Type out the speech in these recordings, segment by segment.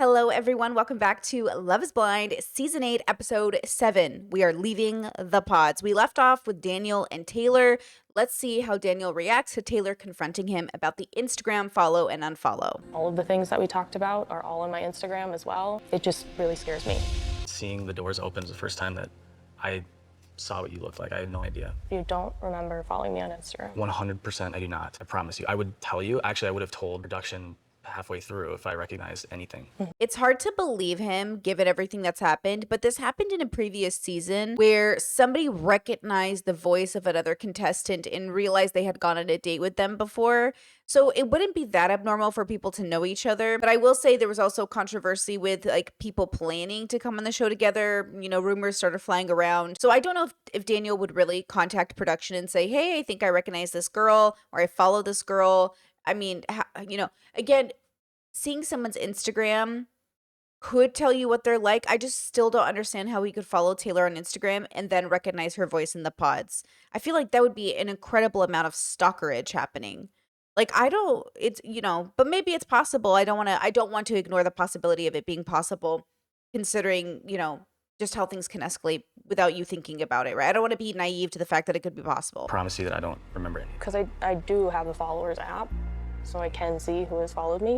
Hello, everyone. Welcome back to Love is Blind, Season 8, Episode 7. We are leaving the pods. We left off with Daniel and Taylor. Let's see how Daniel reacts to Taylor confronting him about the Instagram follow and unfollow. All of the things that we talked about are all on my Instagram as well. It just really scares me. Seeing the doors open is the first time that I saw what you looked like. I had no idea. You don't remember following me on Instagram? 100% I do not. I promise you. I would tell you. Actually, I would have told production halfway through if I recognized anything. It's hard to believe him given everything that's happened, but this happened in a previous season where somebody recognized the voice of another contestant and realized they had gone on a date with them before. So it wouldn't be that abnormal for people to know each other. But I will say there was also controversy with like people planning to come on the show together. You know, rumors started flying around. So I don't know if Daniel would really contact production and say, hey, I think I recognize this girl or I follow this girl. I mean, again, seeing someone's Instagram could tell you what they're like. I just still don't understand how he could follow Taylor on Instagram and then recognize her voice in the pods. I feel like that would be an incredible amount of stalkerage happening. Like, but maybe it's possible. I don't want to ignore the possibility of it being possible, considering, just how things can escalate without you thinking about it, right? I don't want to be naive to the fact that it could be possible. I promise you that I don't remember anything. Because I do have a followers app, so I can see who has followed me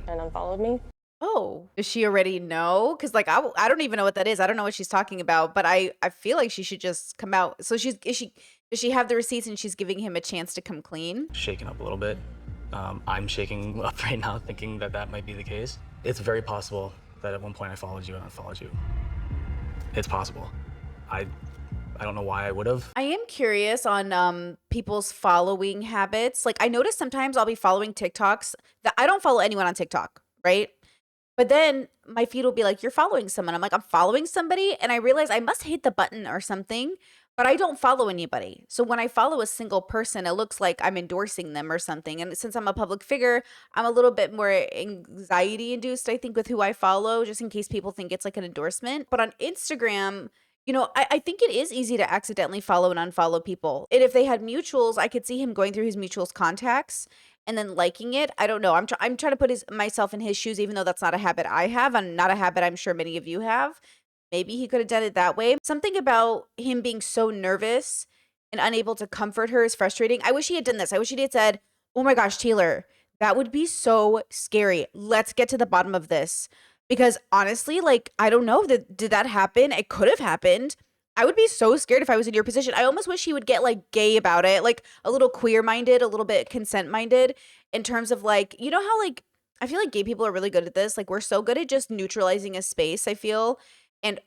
and unfollowed me. Oh, does she already know? Because I don't even know what that is. I don't know what she's talking about, but I feel like she should just come out. So does she have the receipts and she's giving him a chance to come clean? Shaking up a little bit. I'm shaking up right now thinking that might be the case. It's very possible that at one point I followed you and unfollowed you. It's possible. I don't know why I would have. I am curious on people's following habits. Like, I notice sometimes I'll be following TikToks that I don't follow anyone on TikTok, right? But then my feed will be like, you're following someone. I'm like, I'm following somebody. And I realize I must hit the button or something, but I don't follow anybody. So when I follow a single person, it looks like I'm endorsing them or something. And since I'm a public figure, I'm a little bit more anxiety induced, I think, with who I follow, just in case people think it's like an endorsement. But on Instagram, I think it is easy to accidentally follow and unfollow people. And if they had mutuals, I could see him going through his mutuals contacts and then liking it. I don't know. I'm trying to put myself in his shoes, even though that's not a habit I have and not a habit I'm sure many of you have. Maybe he could have done it that way. Something about him being so nervous and unable to comfort her is frustrating. I wish he had done this. I wish he had said, oh my gosh, Taylor, that would be so scary. Let's get to the bottom of this. Because honestly, I don't know, did that happen? It could have happened. I would be so scared if I was in your position. I almost wish he would get gay about it, a little queer-minded, a little bit consent-minded in terms of how I feel like gay people are really good at this. We're so good at just neutralizing a space, I feel, and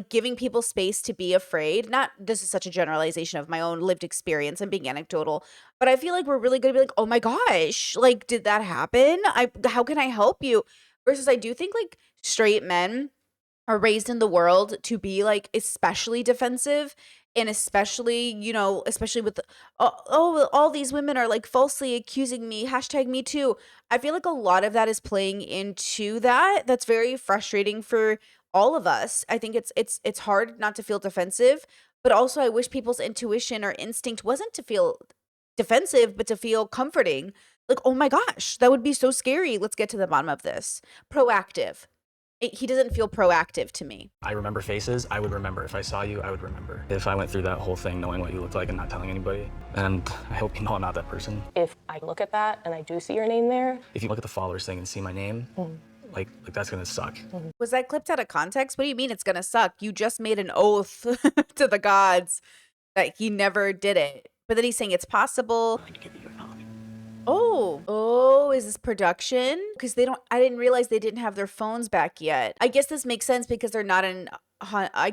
giving people space to be afraid. Not, this is such a generalization of my own lived experience and being anecdotal, but I feel like we're really good at being oh my gosh, did that happen? How can I help you? Versus I do think straight men are raised in the world to be especially defensive and especially with all these women are falsely accusing me, #me too. I feel like a lot of that is playing into that. That's very frustrating for all of us. I think it's hard not to feel defensive, but also I wish people's intuition or instinct wasn't to feel defensive, but to feel comforting. Oh my gosh, that would be so scary. Let's get to the bottom of this. Proactive. He doesn't feel proactive to me. I remember faces. I would remember. If I saw you, I would remember. If I went through that whole thing knowing what you looked like and not telling anybody, and I hope you know I'm not that person. If I look at that and I do see your name there. If you look at the followers thing and see my name, that's gonna suck. Was that clipped out of context? What do you mean it's gonna suck? You just made an oath to the gods that he never did it. But then he's saying it's possible. Oh, is this production? Because I didn't realize they didn't have their phones back yet. I guess this makes sense because they're not in, I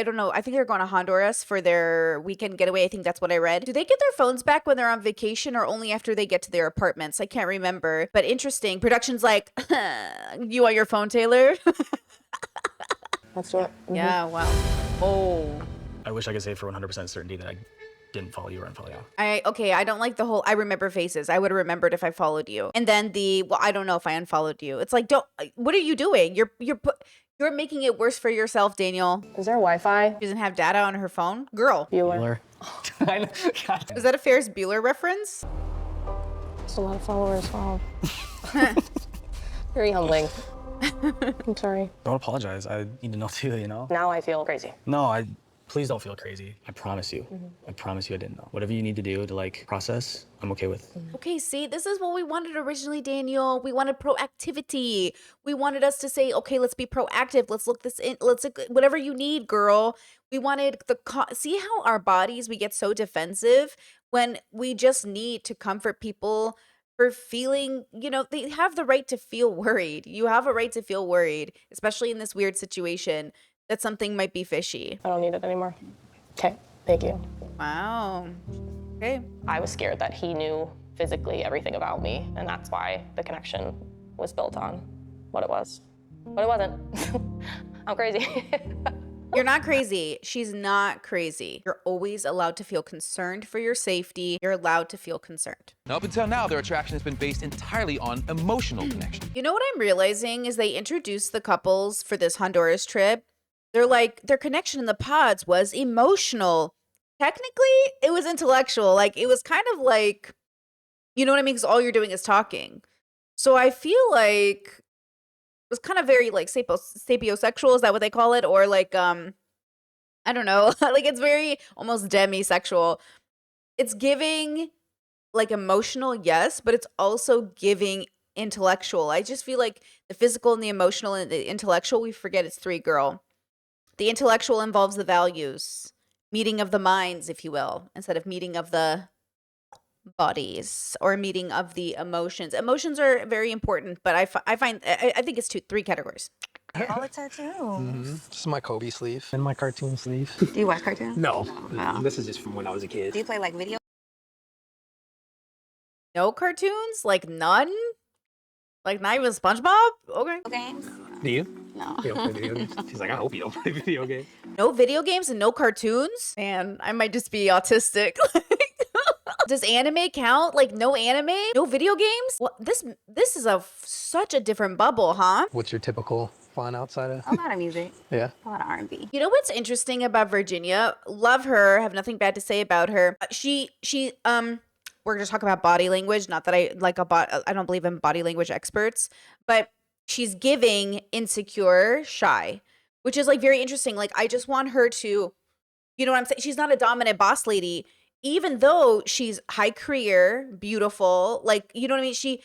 don't know. I think they're going to Honduras for their weekend getaway. I think that's what I read. Do they get their phones back when they're on vacation or only after they get to their apartments? I can't remember, but interesting. Production's like, you want your phone, Taylor? Let's do it. Yeah, wow. Oh. I wish I could say for 100% certainty that I didn't follow you or unfollow you. I don't like the whole I remember faces. I would have remembered if I followed you. And then I don't know if I unfollowed you. It's what are you doing? You're making it worse for yourself, Daniel. Is there Wi-Fi? She doesn't have data on her phone? Girl. Bueller. Is that a Ferris Bueller reference? That's a lot of followers. Wow. Very humbling. I'm sorry. Don't apologize. I need to know too, you know? Now I feel crazy. No, please don't feel crazy. I promise you. I promise you I didn't know. Whatever you need to do to like process, I'm okay with. Okay, see, this is what we wanted originally, Daniel. We wanted proactivity. We wanted us to say, okay, let's be proactive. Let's look this in. Let's look, whatever you need, girl. We wanted see how our bodies, we get so defensive when we just need to comfort people for feeling, they have the right to feel worried. You have a right to feel worried, especially in this weird situation that something might be fishy. I don't need it anymore. Okay, thank you. Wow. Okay. I was scared that he knew physically everything about me, and that's why the connection was built on what it was. But it wasn't. I'm crazy. You're not crazy. She's not crazy. You're always allowed to feel concerned for your safety. You're allowed to feel concerned. Up until now, their attraction has been based entirely on emotional connection. You know what I'm realizing is they introduced the couples for this Honduras trip. They're like, their connection in the pods was emotional. Technically, it was intellectual. Like, it was kind of like, you know what I mean? Because all you're doing is talking. So I feel like it was kind of very like sapiosexual. Is that what they call it? Or like, I don't know. Like, it's very almost demisexual. It's giving like emotional, yes, but it's also giving intellectual. I just feel like the physical and the emotional and the intellectual, we forget it's three, girl. The intellectual involves the values, meeting of the minds, if you will, instead of meeting of the bodies or meeting of the emotions. Emotions are very important, but I think it's three categories. All the tattoos. This is my Kobe sleeve. And my cartoon sleeve. Do you watch cartoons? No, No. this is just from when I was a kid. Do you play like video No cartoons? Like none? Like not even SpongeBob? Okay. games? Do you? No. You don't play video games? She's like, I hope you don't play video games. No video games and no cartoons? Man, I might just be autistic. Does anime count? Like no anime? No video games? Well, this is such a different bubble, huh? What's your typical fun outside of? A lot of music. Yeah. A lot of R&B. You know what's interesting about Virginia? Love her. Have nothing bad to say about her. We're going to talk about body language. Not that I don't believe in body language experts, but she's giving insecure, shy, which is like very interesting. Like, I just want her to, you know what I'm saying? She's not a dominant boss lady, even though she's high career, beautiful. Like, you know what I mean?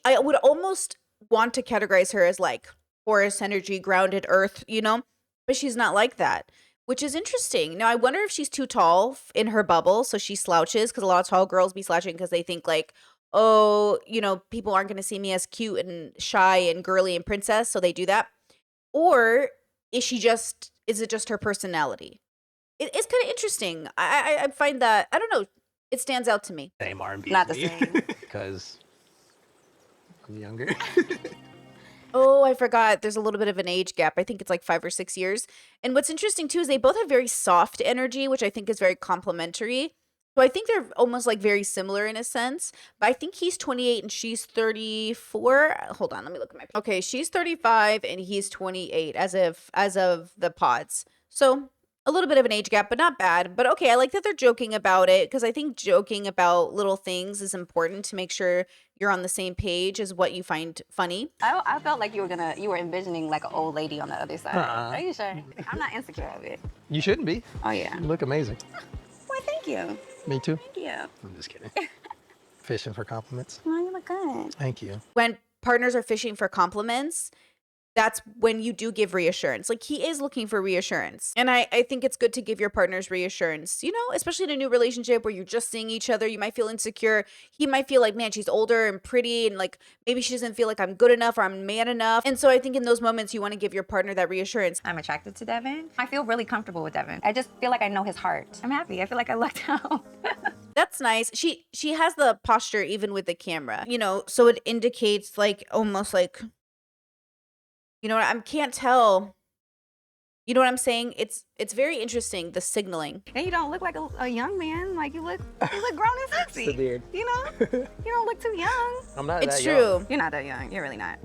I would almost want to categorize her as like Taurus energy, grounded earth, but she's not like that. Which is interesting. Now, I wonder if she's too tall in her bubble, so she slouches, because a lot of tall girls be slouching because they think like, oh, people aren't going to see me as cute and shy and girly and princess, so they do that. Or is it just her personality? It's kind of interesting. I find that, I don't know, it stands out to me. Same R&B. Not the same. Because I'm younger. Oh, I forgot. There's a little bit of an age gap. I think it's like 5 or 6 years. And what's interesting too is they both have very soft energy, which I think is very complimentary. So I think they're almost like very similar in a sense. But I think he's 28 and she's 34. Hold on, let me look at my. Okay, she's 35 and he's 28 as of the pods. So a little bit of an age gap, but not bad. But okay, I like that they're joking about it, because I think joking about little things is important to make sure you're on the same page as what you find funny. I felt like you were envisioning like an old lady on the other side. Are you sure? I'm not insecure of it. You shouldn't be. Oh yeah. You look amazing. Why, thank you. Me too. Thank you. I'm just kidding. Fishing for compliments. No, you look good. Thank you. When partners are fishing for compliments, that's when you do give reassurance. Like, he is looking for reassurance. And I think it's good to give your partners reassurance, especially in a new relationship where you're just seeing each other. You might feel insecure. He might feel like, man, she's older and pretty, and like maybe she doesn't feel like I'm good enough or I'm man enough. And so I think in those moments, you want to give your partner that reassurance. I'm attracted to Devin. I feel really comfortable with Devin. I just feel like I know his heart. I'm happy. I feel like I lucked out. That's nice. She has the posture even with the camera, so it indicates like almost like, I can't tell. You know what I'm saying? It's very interesting, the signaling. And you don't look like a young man. Like you look grown and sexy. The beard. You don't look too young. I'm not It's that true. young. You're not that young. You're really not.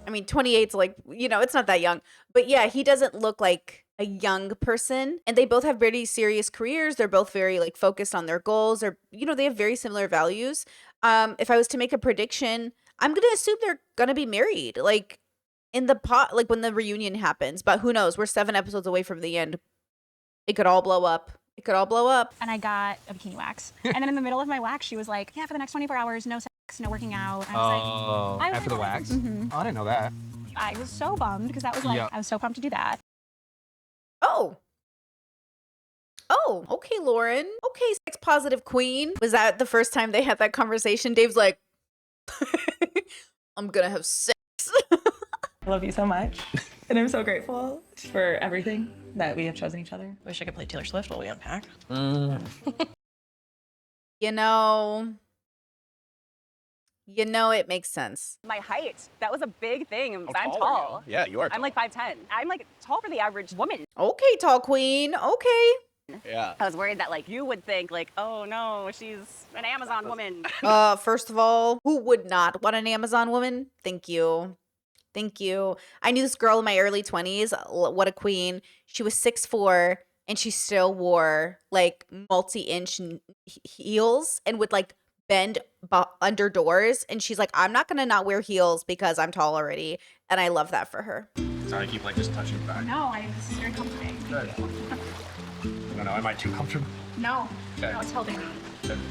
I mean, 28's like, it's not that young. But yeah, he doesn't look like a young person. And they both have very serious careers. They're both very like focused on their goals. Or, they have very similar values. If I was to make a prediction, I'm going to assume they're going to be married. Like, in the pot, like when the reunion happens. But who knows? We're 7 episodes away from the end. It could all blow up. It could all blow up. And I got a bikini wax. And then in the middle of my wax, she was like, yeah, for the next 24 hours, no sex, no working out. And I was like, After the wax? Oh, I didn't know that. I was so bummed because that was like, I was so pumped to do that. Oh. Oh, okay, Lauren. Okay, sex positive queen. Was that the first time they had that conversation? Dave's like, I'm gonna have sex. I love you so much. And I'm so grateful for everything that we have chosen each other. Wish I could play Taylor Swift while we unpack. You know, it makes sense. My height, that was a big thing. How I'm tall are tall. you? Yeah, you are I'm like 5'10". I'm like tall for the average woman. Okay, tall queen. Okay. Yeah. I was worried that like you would think like, oh no, she's an Amazon woman. First of all, who would not want an Amazon woman? Thank you. Thank you. I knew this girl in my early 20s. What a queen. She was 6'4", and she still wore like multi-inch heels and would like bend under doors. And she's like, I'm not going to not wear heels because I'm tall already. And I love that for her. So I keep like just touching it back. No, this is very comforting. Good. I don't know, am I too comfortable? No, Okay. no, it's helping me,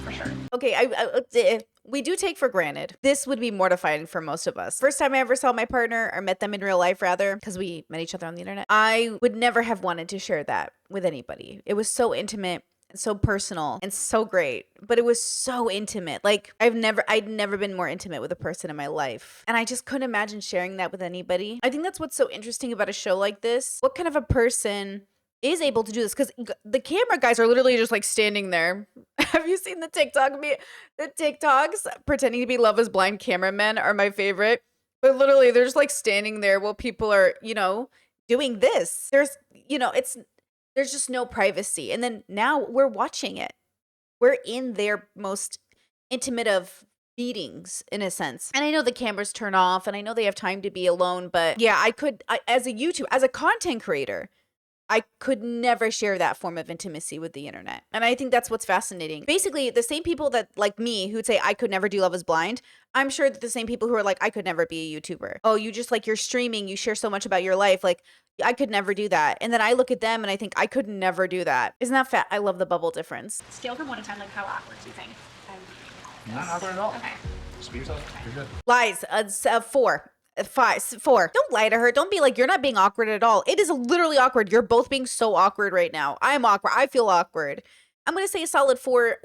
for sure. Okay, we do take for granted. This would be mortifying for most of us. First time I ever saw my partner, or met them in real life rather, because we met each other on the internet, I would never have wanted to share that with anybody. It was so intimate, and so personal, and so great. But it was so intimate. Like I'd never been more intimate with a person in my life. And I just couldn't imagine sharing that with anybody. I think that's what's so interesting about a show like this. What kind of a person is able to do this? Because the camera guys are literally just like standing there. Have you seen the TikToks pretending to be Love is Blind cameramen are my favorite. But literally they're just like standing there while people are, doing this. There's just no privacy. And then now we're watching it. We're in their most intimate of meetings in a sense. And I know the cameras turn off and I know they have time to be alone, but yeah, as a content creator, I could never share that form of intimacy with the internet. And I think that's what's fascinating. Basically, the same people that, like me, who'd say I could never do Love is Blind, I'm sure that the same people who are like, I could never be a YouTuber. Oh, you just like, you're streaming, you share so much about your life. Like, I could never do that. And then I look at them and I think I could never do that. Isn't that I love the bubble difference. Scale from 1 to 10, like how awkward do you think? Not awkward at all. Okay. Just be yourself. You're good. Lies, 4. 4. Don't lie to her. Don't be like, you're not being awkward at all. It is literally awkward. You're both being so awkward right now. I'm awkward. I feel awkward. I'm going to say a solid 4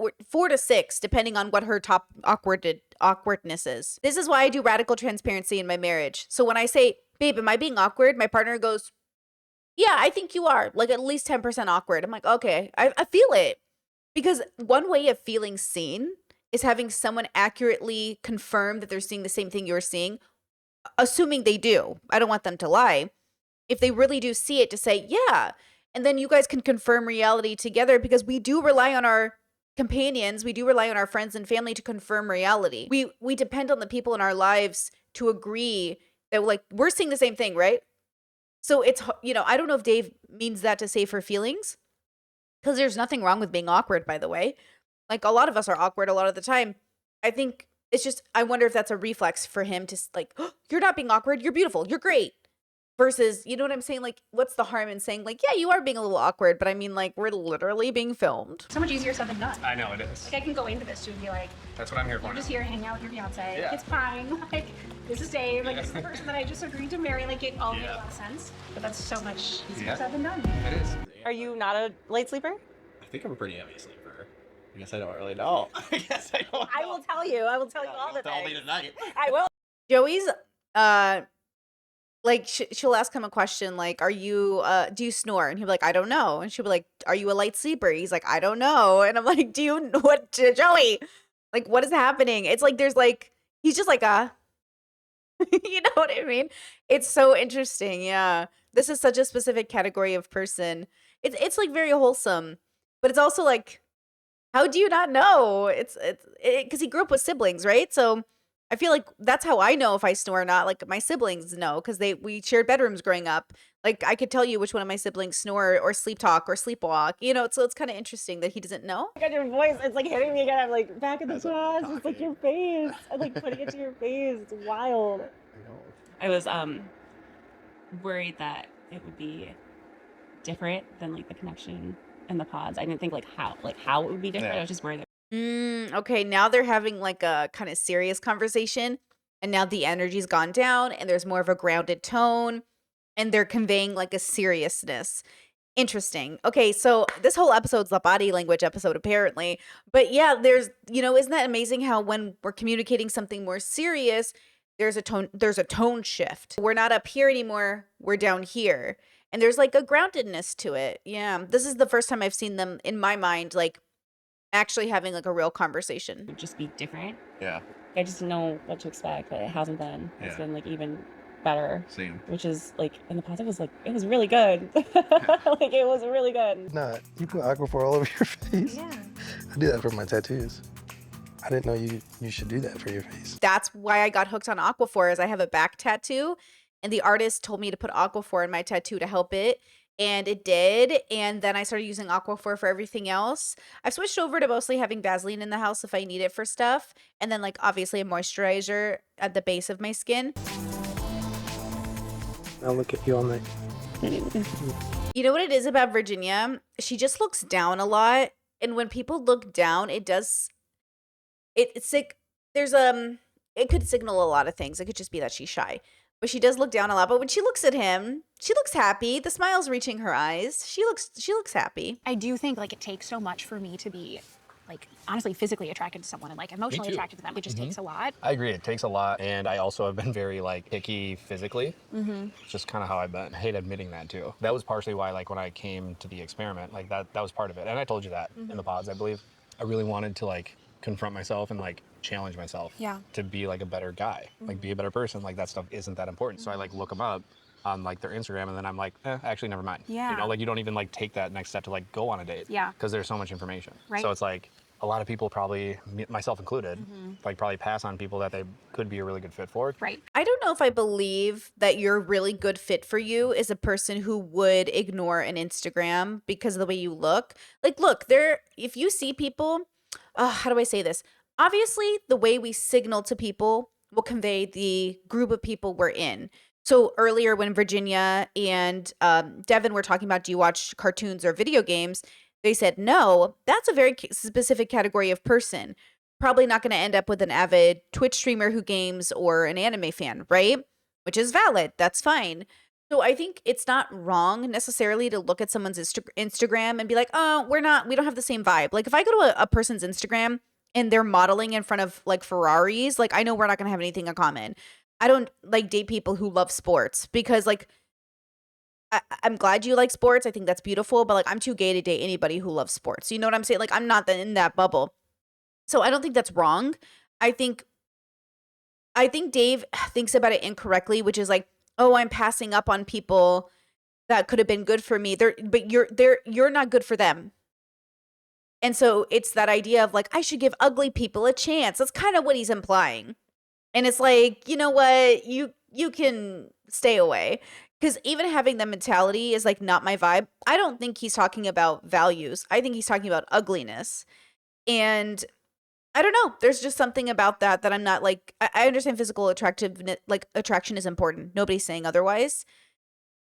to 6, depending on what her top awkwardness is. This is why I do radical transparency in my marriage. So when I say, babe, am I being awkward? My partner goes, yeah, I think you are. Like at least 10% awkward. I'm like, okay, I feel it. Because one way of feeling seen is having someone accurately confirm that they're seeing the same thing you're seeing, assuming they do. I don't want them to lie. If they really do see it, to say, yeah. And then you guys can confirm reality together, because we do rely on our companions. We do rely on our friends and family to confirm reality. We depend on the people in our lives to agree that like we're seeing the same thing, right? So it's, I don't know if Dave means that to say for feelings, because there's nothing wrong with being awkward, by the way. Like a lot of us are awkward a lot of the time. I think it's just, I wonder if that's a reflex for him to like, oh, you're not being awkward. You're beautiful. You're great. Versus, you know what I'm saying? Like, what's the harm in saying like, yeah, you are being a little awkward, but I mean like, we're literally being filmed. So much easier said than done. I know it is. Like I can go into this too and be like, That's what I'm here for. you're just now. here hanging out with your fiance. Yeah. It's fine. Like, this is Dave. Like, this is the person that I just agreed to marry. Like, it all makes a lot of sense. But that's so much easier said than done. It is. Are you not a light sleeper? I think I'm a pretty heavy sleeper. I guess I don't really know. I guess I don't know. I will tell you. I will tell you all the Tell me things. tonight. I will. Joey's, like she'll ask him a question like, are you, do you snore? And he'll be like, I don't know. And she'll be like, are you a light sleeper? He's like, I don't know. And I'm like, do you know what, Joey? Like, what is happening? It's like, there's like, he's just like you know what I mean? It's so interesting. Yeah. This is such a specific category of person. It's like very wholesome, but it's also like, how do you not know? It's because he grew up with siblings, right? So I feel like that's how I know if I snore or not. Like my siblings know, because we shared bedrooms growing up. Like I could tell you which one of my siblings snore or sleep talk or sleepwalk. So it's kind of interesting that he doesn't know. Look at your voice. It's like hitting me again. I'm like back in the chest. It's like your face. I'm like putting it to your face. It's wild. I was worried that it would be different than like the connection and the pods. I didn't think like how it would be different. Yeah. I was just worried that Okay, now they're having like a kind of serious conversation, and now the energy's gone down, and there's more of a grounded tone, and they're conveying like a seriousness. Interesting. Okay, so this whole episode's the body language episode, apparently. But yeah, isn't that amazing how when we're communicating something more serious, there's a tone shift. We're not up here anymore, we're down here. And there's like a groundedness to it. Yeah. This is the first time I've seen them in my mind, like actually having like a real conversation. it would just be different. Yeah. I just didn't know what to expect, but it hasn't been. It's Yeah. been like even better. Same. Which is like, and the positive was like, it was really good. Like it was really good. Nah, you put Aquaphor all over your face. Yeah. I do that for my tattoos. I didn't know you should do that for your face. That's why I got hooked on Aquaphor, is I have a back tattoo, and the artist told me to put Aquaphor in my tattoo to help it, and it did. And then I started using Aquaphor for everything else. I've switched over to mostly having Vaseline in the house if I need it for stuff, and then like obviously a moisturizer at the base of my skin. I'll look at you all night. You know what it is about Virginia? She just looks down a lot, and when people look down, it's like it could signal a lot of things. It could just be that she's shy, but she does look down a lot. But when she looks at him, she looks happy. The smile's reaching her eyes. She looks happy. I do think like it takes so much for me to be like honestly physically attracted to someone and like emotionally too. attracted to them. It just takes a lot. I agree. It takes a lot. And I also have been very like picky physically. It's just kind of how I've been. I hate admitting that too. That was partially why like when I came to the experiment, like that was part of it. And I told you that in the pods, I believe. I really wanted to like confront myself and like challenge myself to be like a better guy, like be a better person. Like that stuff isn't that important. So I like look them up on like their Instagram, and then I'm like, actually never mind. Yeah. You know, like you don't even like take that next step to like go on a date. Yeah. Because there's so much information. Right. So it's like a lot of people probably, myself included, like probably pass on people that they could be a really good fit for. Right. I don't know if I believe that you're a really good fit for you is a person who would ignore an Instagram because of the way you look. Like, look, if you see people, how do I say this? Obviously, the way we signal to people will convey the group of people we're in. So earlier when Virginia and Devin were talking about, do you watch cartoons or video games? They said, no, that's a very specific category of person. Probably not going to end up with an avid Twitch streamer who games or an anime fan, right? Which is valid. That's fine. So I think it's not wrong necessarily to look at someone's Instagram and be like, oh, we don't have the same vibe. Like if I go to a person's Instagram and they're modeling in front of like Ferraris, like I know we're not going to have anything in common. I don't like date people who love sports because like I'm glad you like sports. I think that's beautiful, but like I'm too gay to date anybody who loves sports. You know what I'm saying? Like I'm not in that bubble. So I don't think that's wrong. I think Dave thinks about it incorrectly, which is like, oh, I'm passing up on people that could have been good for me. But you're not good for them. And so it's that idea of like, I should give ugly people a chance. That's kind of what he's implying. And it's like, you know what? You can stay away. Because even having that mentality is like not my vibe. I don't think he's talking about values. I think he's talking about ugliness. And I don't know. There's just something about that I'm not like, I understand physical attractiveness, like attraction is important. Nobody's saying otherwise.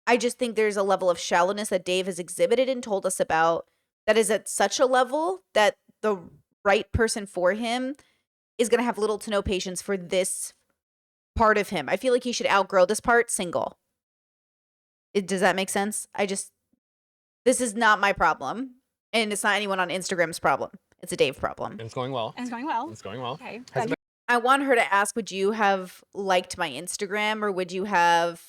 I just think there's a level of shallowness that Dave has exhibited and told us about that is at such a level that the right person for him is going to have little to no patience for this part of him. I feel like he should outgrow this part single. Does that make sense? This is not my problem. And it's not anyone on Instagram's problem. It's a Dave problem. And it's going well. And it's going well. It's going well. Okay. I want her to ask, would you have liked my Instagram or would you have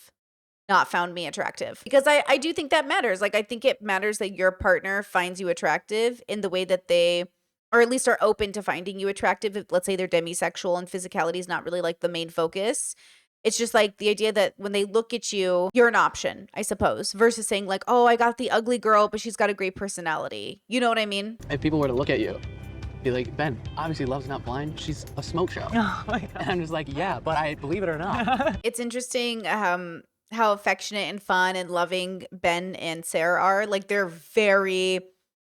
not found me attractive? Because I do think that matters. Like, I think it matters that your partner finds you attractive in the way that they, or at least are open to finding you attractive. If, let's say they're demisexual and physicality is not really like the main focus. It's just like the idea that when they look at you, you're an option, I suppose, versus saying like, oh, I got the ugly girl, but she's got a great personality. You know what I mean? If people were to look at you, be like, Ben, obviously Love's Not Blind. She's a smoke show. Oh my God. And I'm just like, yeah, but I believe it or not. It's interesting how affectionate and fun and loving Ben and Sarah are. Like they're very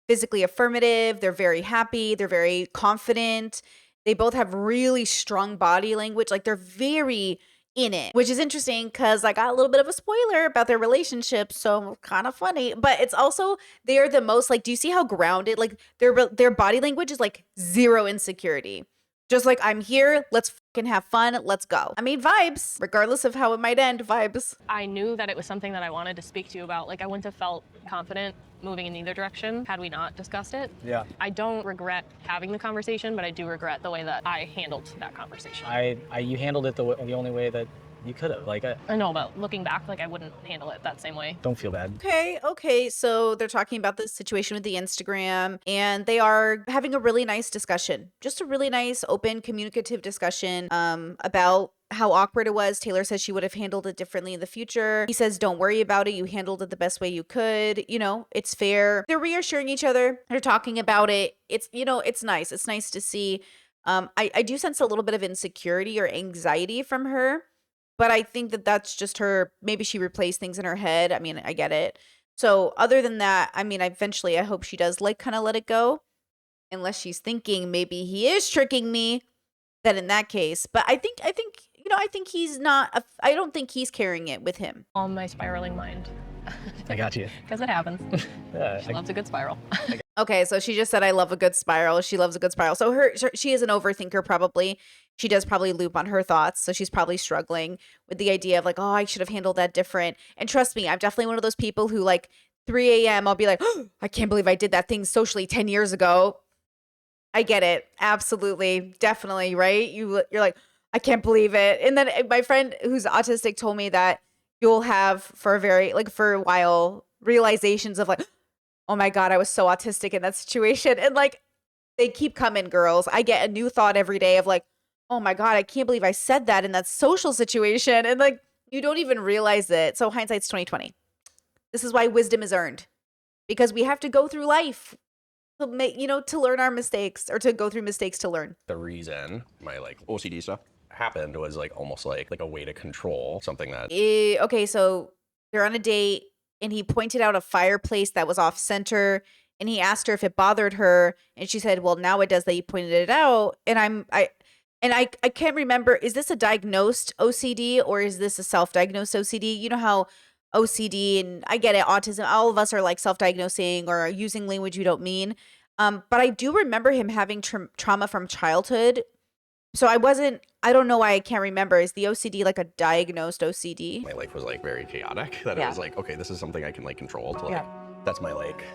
physically affirmative. They're very happy. They're very confident. They both have really strong body language. Like they're very in it, which is interesting because I got a little bit of a spoiler about their relationship, so kind of funny. But it's also they are the most like. Do you see how grounded? Like their body language is like zero insecurity. Just like I'm here, let's fucking have fun, let's go. I mean, vibes, regardless of how it might end, vibes. I knew that it was something that I wanted to speak to you about. Like I wouldn't have felt confident moving in either direction had we not discussed it. Yeah. I don't regret having the conversation, but I do regret the way that I handled that conversation. You handled it the only way that you could have. Like, I know, but looking back, like I wouldn't handle it that same way. don't feel bad. Okay. So they're talking about the situation with the Instagram and they are having a really nice discussion. Just a really nice, open, communicative discussion about how awkward it was. Taylor says she would have handled it differently in the future. He says, don't worry about it. You handled it the best way you could. You know, it's fair. They're reassuring each other. They're talking about it. It's, you know, it's nice. It's nice to see. I do sense a little bit of insecurity or anxiety from her. But I think that that's just her. Maybe she replaced things in her head. I mean, I get it. So other than that, I mean, eventually I hope she does like kind of let it go. Unless she's thinking maybe he is tricking me. Then in that case. But I think, you know, I think he's not, I don't think he's carrying it with him. On my spiraling mind. I got you. Because it happens. Yeah, She loves a good spiral. Okay, so she just said, I love a good spiral. She loves a good spiral. So she is an overthinker probably. She does probably loop on her thoughts. So she's probably struggling with the idea of like, oh, I should have handled that different. And trust me, I'm definitely one of those people who like 3 a.m. I'll be like, oh, I can't believe I did that thing socially 10 years ago. I get it. Absolutely. Definitely. Right. You're like, I can't believe it. And then my friend who's autistic told me that you'll have for a while realizations of like, oh my God, I was so autistic in that situation. And like, they keep coming, girls. I get a new thought every day of like, oh my God, I can't believe I said that in that social situation. And like, you don't even realize it. So hindsight's 2020. This is why wisdom is earned because we have to go through life to make, you know, to learn our mistakes or to go through mistakes to learn. The reason my like OCD stuff happened was like almost like a way to control something that. Okay, so they're on a date and he pointed out a fireplace that was off center and he asked her if it bothered her and she said, well, now it does that you pointed it out. And I can't remember, is this a diagnosed OCD or is this a self-diagnosed OCD? You know how OCD, and I get it, autism, all of us are like self-diagnosing or using language you don't mean. But I do remember him having trauma from childhood. So I don't know why I can't remember. Is the OCD like a diagnosed OCD? My life was like very chaotic that Yeah. it was like, okay, this is something I can like control to like, that's my like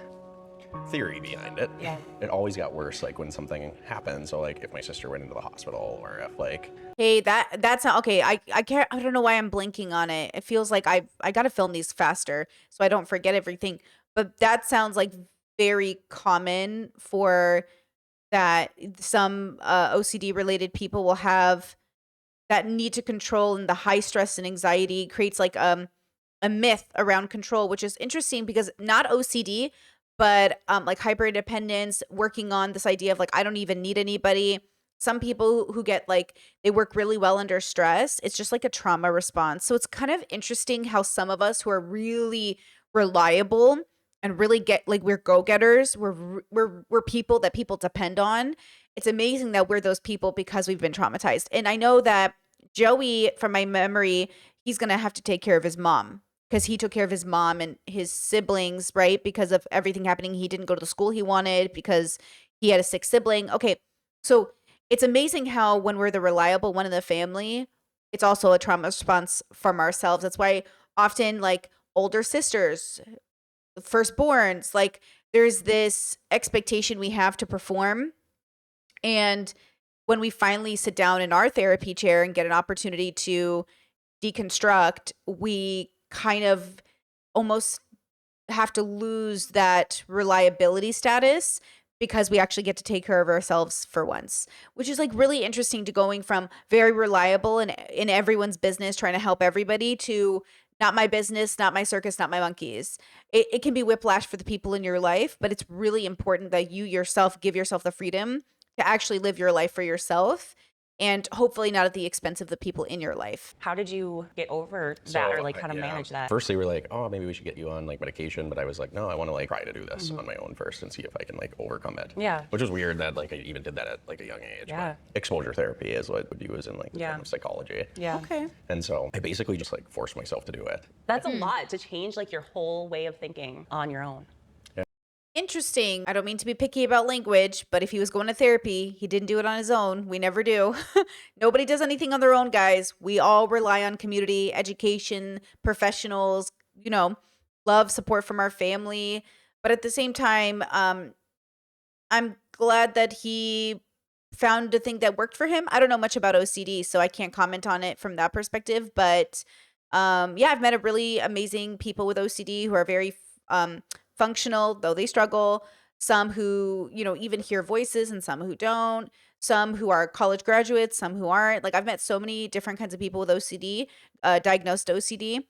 theory behind it. Yeah. It always got worse like when something happened. So like if my sister went into the hospital or if like. Hey, that's not okay. I can't. I don't know why I'm blinking on it. It feels like I got to film these faster so I don't forget everything. But that sounds like very common for that. Some OCD related people will have that need to control, and the high stress and anxiety creates like a myth around control, which is interesting because not OCD, but like hyper independence, working on this idea of like I don't even need anybody. Some people who get like they work really well under stress, it's just like a trauma response. So it's kind of interesting how some of us who are really reliable and really get like we're go-getters, we're people that people depend on. It's amazing that we're those people because we've been traumatized. And I know that Joey, from my memory, he's gonna have to take care of his mom because he took care of his mom and his siblings, right? Because of everything happening. He didn't go to the school he wanted because he had a sick sibling. Okay, so it's amazing how when we're the reliable one in the family, it's also a trauma response from ourselves. That's why often like older sisters, firstborns, like there's this expectation we have to perform. And when we finally sit down in our therapy chair and get an opportunity to deconstruct, we kind of almost have to lose that reliability status because we actually get to take care of ourselves for once, which is like really interesting to going from very reliable and in everyone's business, trying to help everybody to not my business, not my circus, not my monkeys. It can be whiplash for the people in your life, but it's really important that you yourself give yourself the freedom to actually live your life for yourself and hopefully not at the expense of the people in your life. How did you get over that or like kind of manage that? First they were like, oh, maybe we should get you on like medication, but I was like, no, I want to like try to do this on my own first and see if I can like overcome it. Yeah. Which was weird that like I even did that at like a young age. Yeah. But exposure therapy is what I would use in like kind of psychology. Yeah. Okay. And so I basically just like forced myself to do it. That's a lot to change like your whole way of thinking on your own. Interesting. I don't mean to be picky about language, but if he was going to therapy, he didn't do it on his own. We never do. Nobody does anything on their own, guys. We all rely on community, education, professionals, you know, love, support from our family. But at the same time, I'm glad that he found a thing that worked for him. I don't know much about OCD, so I can't comment on it from that perspective. But yeah, I've met a really amazing people with OCD who are very functional, though they struggle. Some who, you know, even hear voices and some who don't. Some who are college graduates, some who aren't. Like I've met so many different kinds of people with OCD, diagnosed OCD.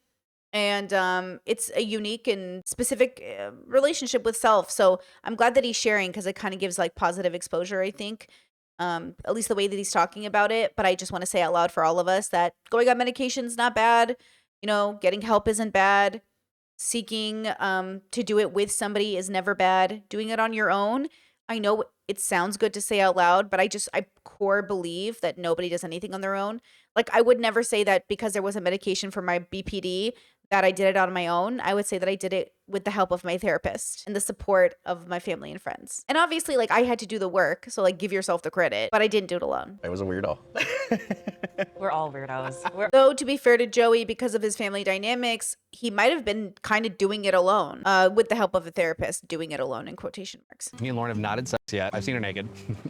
And it's a unique and specific relationship with self. So I'm glad that he's sharing because it kind of gives like positive exposure, I think. At least the way that he's talking about it. But I just want to say out loud for all of us that going on medication is not bad. You know, getting help isn't bad. Seeking to do it with somebody is never bad. Doing it on your own, I know it sounds good to say out loud, but I core believe that nobody does anything on their own. Like I would never say that because there was a medication for my BPD that I did it on my own. I would say that I did it with the help of my therapist and the support of my family and friends. And obviously, like I had to do the work, so like give yourself the credit, but I didn't do it alone. I was a weirdo. We're all weirdos. Though, to be fair to Joey, because of his family dynamics, he might have been kind of doing it alone, with the help of a therapist, doing it alone in quotation marks. Me and Lauren have not had sex yet. I've seen her naked.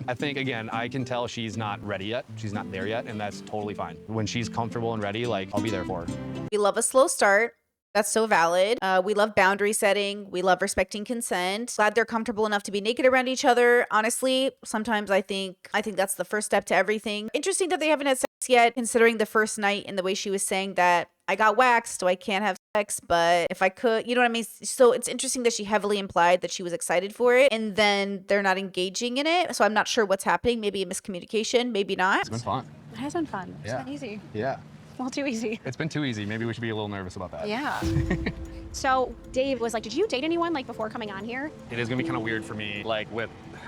I think, again, I can tell she's not ready yet. She's not there yet, and that's totally fine. When she's comfortable and ready, like, I'll be there for her. We love a slow start. That's so valid. We love boundary setting. We love respecting consent. Glad they're comfortable enough to be naked around each other. Honestly, sometimes I think that's the first step to everything. Interesting that they haven't had sex yet, considering the first night and the way she was saying that I got waxed, so I can't have sex, but if I could, you know what I mean? So it's interesting that she heavily implied that she was excited for it, and then they're not engaging in it. So I'm not sure what's happening. Maybe a miscommunication, maybe not. It's been fun. It has been fun. It's been easy. Yeah. Well, too easy. It's been too easy. Maybe we should be a little nervous about that. Yeah. So Dave was like, did you date anyone like before coming on here? It is gonna be kind of weird for me, like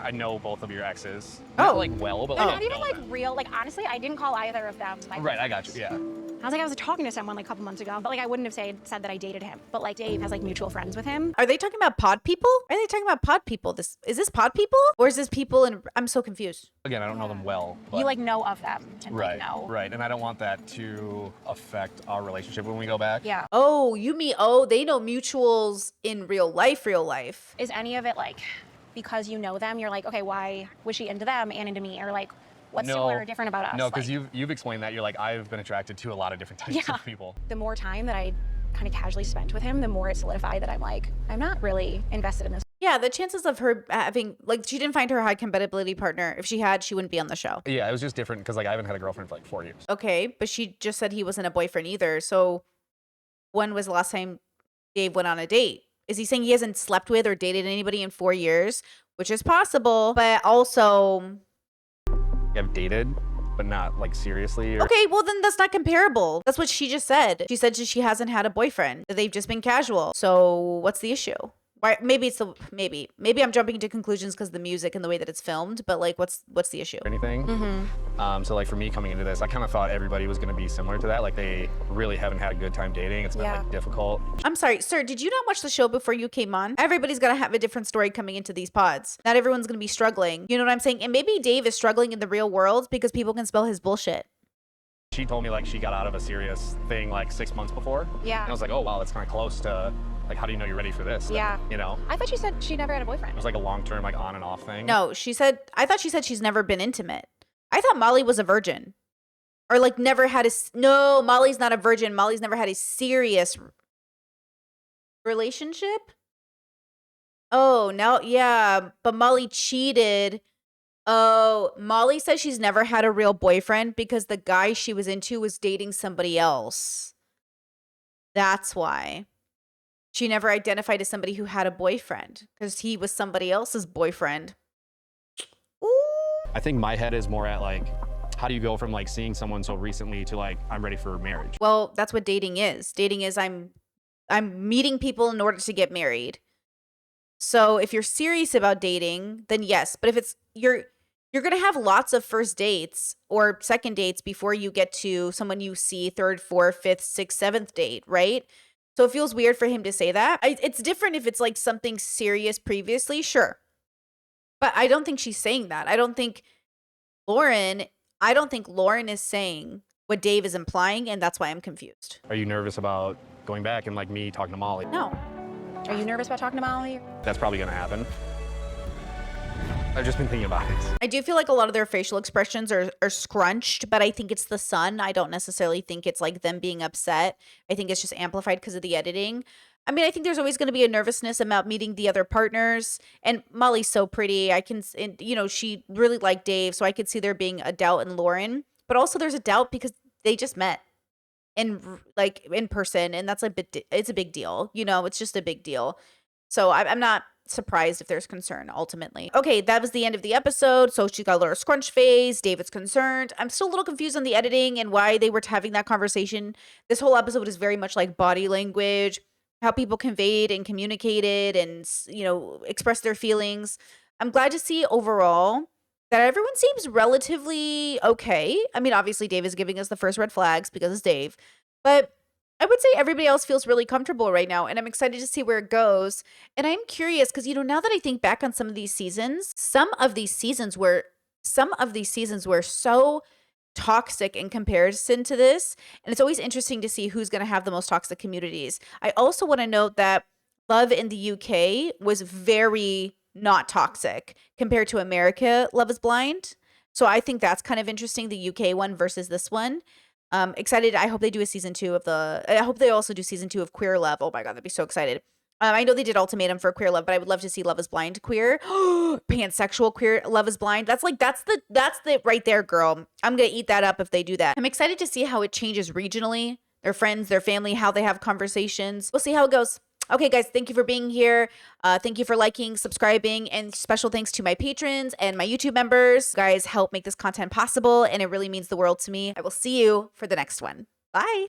I know both of your exes. Oh. Not like well, but They're like not even like real. Like honestly, I didn't call either of them. Right, I got you, yeah. I was talking to someone like a couple months ago, but like I wouldn't have said that I dated him. But like Dave has like mutual friends with him. Are they talking about pod people? Are they talking about pod people? Is this pod people? Or is this people and I'm so confused. Again, I don't know them well. You like know of them and right, like know. Right, and I don't want that to affect our relationship when we go back. Yeah. Oh, you mean, they know mutuals in real life. Is any of it like, because you know them, you're like, okay, why was she into them and into me? Or like, what's similar or different about us? No, because you've explained that. You're like, I've been attracted to a lot of different types of people. The more time that I kind of casually spent with him, the more it solidified that I'm like, I'm not really invested in this. Yeah, the chances of her having, like, she didn't find her high compatibility partner. If she had, she wouldn't be on the show. Yeah, it was just different because like I haven't had a girlfriend for like 4 years. Okay, but she just said he wasn't a boyfriend either. So when was the last time Dave went on a date? Is he saying he hasn't slept with or dated anybody in 4 years? Which is possible, but also... I've dated, but not like seriously. Okay, well then that's not comparable. That's what she just said. She said she hasn't had a boyfriend. They've just been casual. So what's the issue? Why? Maybe I'm jumping to conclusions because of the music and the way that it's filmed. But like, what's the issue? Anything. So like for me coming into this, I kind of thought everybody was going to be similar to that. Like they really haven't had a good time dating. It's been like difficult. I'm sorry, sir. Did you not watch the show before you came on? Everybody's gonna have a different story coming into these pods. Not everyone's gonna be struggling. You know what I'm saying? And maybe Dave is struggling in the real world because people can spell his bullshit. She told me like she got out of a serious thing like 6 months before. Yeah. And I was like, oh wow, that's kind of close to. Like, how do you know you're ready for this? Yeah. You know? I thought she said she never had a boyfriend. It was like a long-term, like on and off thing. No, I thought she said she's never been intimate. I thought Molly was a virgin. Or like never had no, Molly's not a virgin. Molly's never had a serious relationship. Oh, now, yeah, but Molly cheated. Oh, Molly says she's never had a real boyfriend because the guy she was into was dating somebody else. That's why. She never identified as somebody who had a boyfriend because he was somebody else's boyfriend. Ooh. I think my head is more at like, How do you go from like seeing someone so recently to like, I'm ready for marriage? Well, that's what dating is. Dating is I'm meeting people in order to get married. So if you're serious about dating, then yes. But if it's you're going to have lots of first dates or second dates before you get to someone you see third, fourth, fifth, sixth, seventh date, right? So it feels weird for him to say that. It's different if it's like something serious previously, sure. But I don't think she's saying that. Lauren is saying what Dave is implying, and that's why I'm confused. Are you nervous about going back and like me talking to Molly? No. Are you nervous about talking to Molly? That's probably gonna happen. I've just been thinking about it. I do feel like a lot of their facial expressions are scrunched, but I think it's the sun. I don't necessarily think it's like them being upset. I think it's just amplified because of the editing. I mean, I think there's always going to be a nervousness about meeting the other partners. And Molly's so pretty. She really liked Dave, so I could see there being a doubt in Lauren. But also there's a doubt because they just met in person, and that's it's a big deal. It's just a big deal. So I'm not surprised if there's concern ultimately. Okay, that was the end of the episode. So she got a little scrunch face. David's concerned. I'm still a little confused on the editing and why they were having that conversation. This whole episode is very much like body language, how people conveyed and communicated and, expressed their feelings. I'm glad to see overall that everyone seems relatively okay. I mean, obviously Dave is giving us the first red flags because it's Dave, but I would say everybody else feels really comfortable right now, and I'm excited to see where it goes. And I'm curious because, now that I think back on some of these seasons were so toxic in comparison to this, and it's always interesting to see who's going to have the most toxic communities. I also want to note that Love in the UK was very not toxic compared to America Love is Blind. So I think that's kind of interesting, the UK one versus this one. Excited. I hope they do a season 2 I hope they also do season 2 of Queer Love. Oh my God, that'd be so excited. I know they did Ultimatum for Queer Love, but I would love to see Love is Blind queer. Pansexual queer Love is Blind. That's the right there, girl. I'm going to eat that up if they do that. I'm excited to see how it changes regionally, their friends, their family, how they have conversations. We'll see how it goes. Okay, guys, thank you for being here. Thank you for liking, subscribing, and special thanks to my patrons and my YouTube members. You guys help make this content possible, and it really means the world to me. I will see you for the next one. Bye.